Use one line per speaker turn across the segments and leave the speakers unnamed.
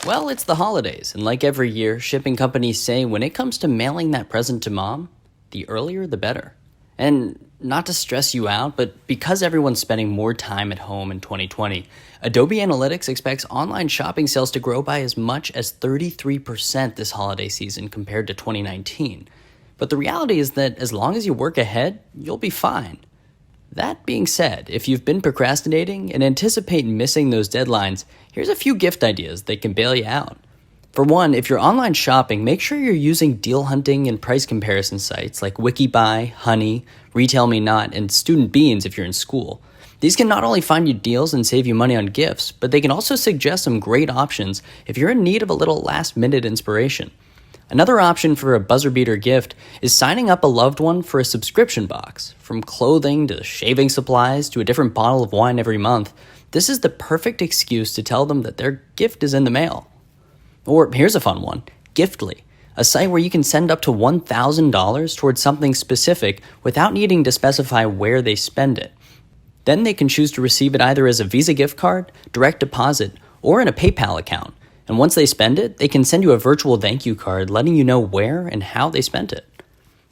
Well, it's the holidays, and like every year, shipping companies say when it comes to mailing that present to mom, the earlier the better. And not to stress you out, but because everyone's spending more time at home in 2020, Adobe Analytics expects online shopping sales to grow by as much as 33% this holiday season compared to 2019. But the reality is that as long as you work ahead, you'll be fine. That being said, if you've been procrastinating and anticipate missing those deadlines, here's a few gift ideas that can bail you out. For one, if you're online shopping, make sure you're using deal hunting and price comparison sites like Wikibuy, Honey, Retail Me Not, and Student Beans if you're in school. These can not only find you deals and save you money on gifts, but they can also suggest some great options if you're in need of a little last-minute inspiration. Another option for a buzzer beater gift is signing up a loved one for a subscription box. From clothing to shaving supplies to a different bottle of wine every month, this is the perfect excuse to tell them that their gift is in the mail. Or here's a fun one, Giftly, a site where you can send up to $1,000 towards something specific without needing to specify where they spend it. Then they can choose to receive it either as a Visa gift card, direct deposit, or in a PayPal account. And once they spend it, they can send you a virtual thank you card letting you know where and how they spent it.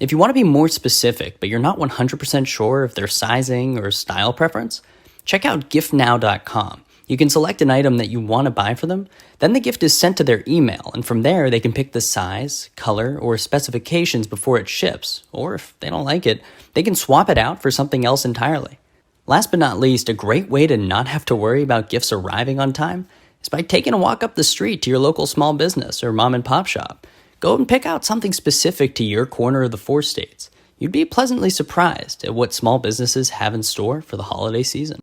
If you want to be more specific, but you're not 100% sure of their sizing or style preference, check out giftnow.com. You can select an item that you want to buy for them, then the gift is sent to their email, and from there they can pick the size, color, or specifications before it ships, or if they don't like it, they can swap it out for something else entirely. Last but not least, a great way to not have to worry about gifts arriving on time is by taking a walk up the street to your local small business or mom and pop shop. Go and pick out something specific to your corner of the 4 states. You'd be pleasantly surprised at what small businesses have in store for the holiday season.